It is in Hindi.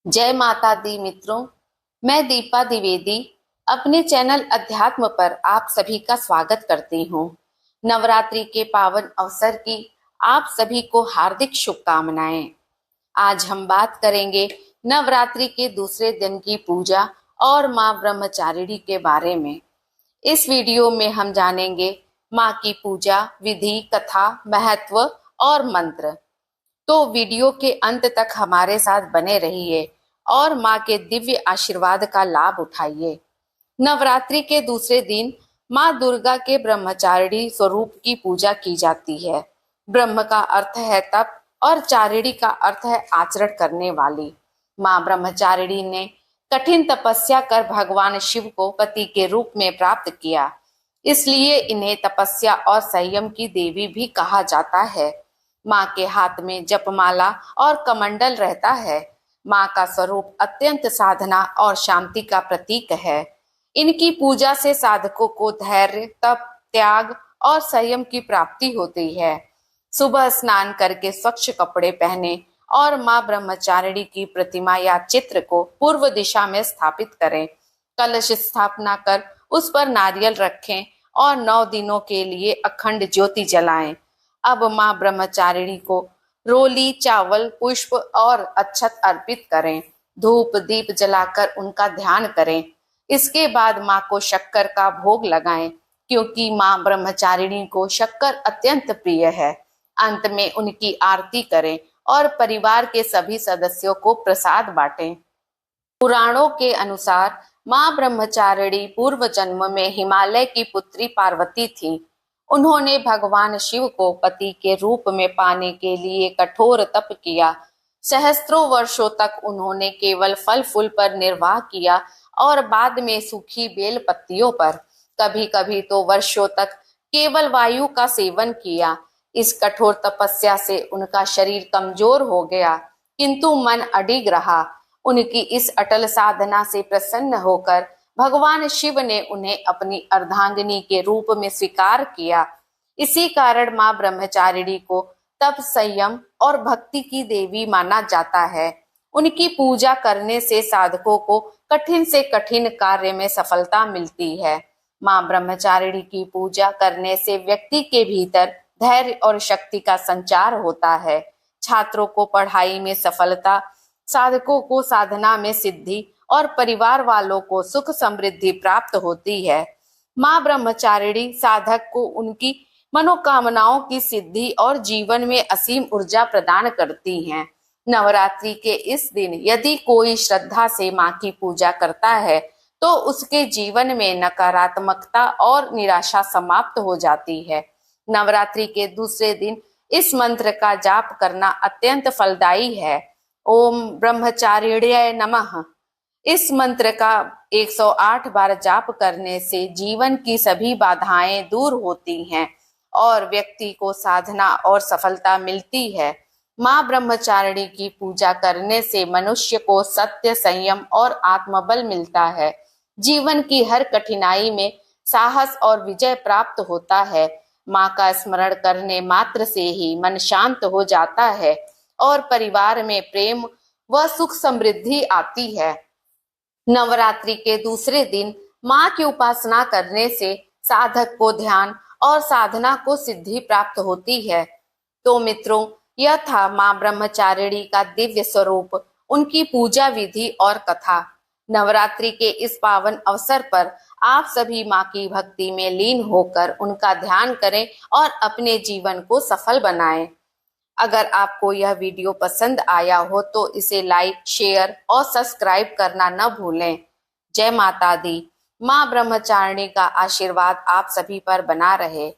जय माता दी मित्रों। मैं दीपा द्विवेदी अपने चैनल अध्यात्म पर आप सभी का स्वागत करती हूँ। नवरात्रि के पावन अवसर की आप सभी को हार्दिक शुभकामनाएं। आज हम बात करेंगे नवरात्रि के दूसरे दिन की पूजा और माँ ब्रह्मचारिणी के बारे में। इस वीडियो में हम जानेंगे माँ की पूजा विधि, कथा, महत्व और मंत्र। तो वीडियो के अंत तक हमारे साथ बने रहिए और माँ के दिव्य आशीर्वाद का लाभ उठाइए। नवरात्रि के दूसरे दिन माँ दुर्गा के ब्रह्मचारिणी स्वरूप की पूजा की जाती है। ब्रह्म का अर्थ है तप और चारिणी का अर्थ है आचरण करने वाली। माँ ब्रह्मचारिणी ने कठिन तपस्या कर भगवान शिव को पति के रूप में प्राप्त किया, इसलिए इन्हें तपस्या और संयम की देवी भी कहा जाता है। माँ के हाथ में जपमाला और कमंडल रहता है। माँ का स्वरूप अत्यंत साधना और शांति का प्रतीक है। इनकी पूजा से साधकों को धैर्य, तप, त्याग और संयम की प्राप्ति होती है। सुबह स्नान करके स्वच्छ कपड़े पहने और माँ ब्रह्मचारिणी की प्रतिमा या चित्र को पूर्व दिशा में स्थापित करें। कलश स्थापना कर उस पर नारियल रखें और 9 दिनों के लिए अखंड ज्योति जलाएं। अब माँ ब्रह्मचारिणी को रोली, चावल, पुष्प और अक्षत अर्पित करें। धूप दीप जलाकर उनका ध्यान करें। इसके बाद माँ को शक्कर का भोग लगाएं, क्योंकि माँ ब्रह्मचारिणी को शक्कर अत्यंत प्रिय है। अंत में उनकी आरती करें और परिवार के सभी सदस्यों को प्रसाद बांटें। पुराणों के अनुसार माँ ब्रह्मचारिणी पूर्व जन्म में हिमालय की पुत्री पार्वती थी। उन्होंने भगवान शिव को पति के रूप में पाने के लिए कठोर तप किया। सहस्त्रों वर्षों तक उन्होंने केवल फल फूल पर निर्वाह किया और बाद में सूखी बेल पत्तियों पर, कभी कभी तो वर्षों तक केवल वायु का सेवन किया। इस कठोर तपस्या से उनका शरीर कमजोर हो गया, किंतु मन अडिग रहा। उनकी इस अटल साधना से प्रसन्न होकर भगवान शिव ने उन्हें अपनी अर्धांगिनी के रूप में स्वीकार किया। इसी कारण माँ ब्रह्मचारिणी को तप, संयम और भक्ति की देवी माना जाता है। उनकी पूजा करने से साधकों को कठिन से कठिन कार्य में सफलता मिलती है। माँ ब्रह्मचारिणी की पूजा करने से व्यक्ति के भीतर धैर्य और शक्ति का संचार होता है। छात्रों को पढ़ाई में सफलता, साधकों को साधना में सिद्धि और परिवार वालों को सुख समृद्धि प्राप्त होती है। माँ ब्रह्मचारिणी साधक को उनकी मनोकामनाओं की सिद्धि और जीवन में असीम ऊर्जा प्रदान करती हैं। नवरात्रि के इस दिन यदि कोई श्रद्धा से माँ की पूजा करता है तो उसके जीवन में नकारात्मकता और निराशा समाप्त हो जाती है। नवरात्रि के दूसरे दिन इस मंत्र का जाप करना अत्यंत फलदायी है। ओम ब्रह्मचारिण्ये नमः। इस मंत्र का 108 बार जाप करने से जीवन की सभी बाधाएं दूर होती हैं और व्यक्ति को साधना और सफलता मिलती है। माँ ब्रह्मचारिणी की पूजा करने से मनुष्य को सत्य, संयम और आत्मबल मिलता है। जीवन की हर कठिनाई में साहस और विजय प्राप्त होता है। माँ का स्मरण करने मात्र से ही मन शांत हो जाता है और परिवार में प्रेम व सुख समृद्धि आती है। नवरात्रि के दूसरे दिन माँ की उपासना करने से साधक को ध्यान और साधना को सिद्धि प्राप्त होती है। तो मित्रों, यह था माँ ब्रह्मचारिणी का दिव्य स्वरूप, उनकी पूजा विधि और कथा। नवरात्रि के इस पावन अवसर पर आप सभी माँ की भक्ति में लीन होकर उनका ध्यान करें और अपने जीवन को सफल बनाएं। अगर आपको यह वीडियो पसंद आया हो तो इसे लाइक, शेयर और सब्सक्राइब करना न भूलें। जय माता दी। माँ ब्रह्मचारिणी का आशीर्वाद आप सभी पर बना रहे।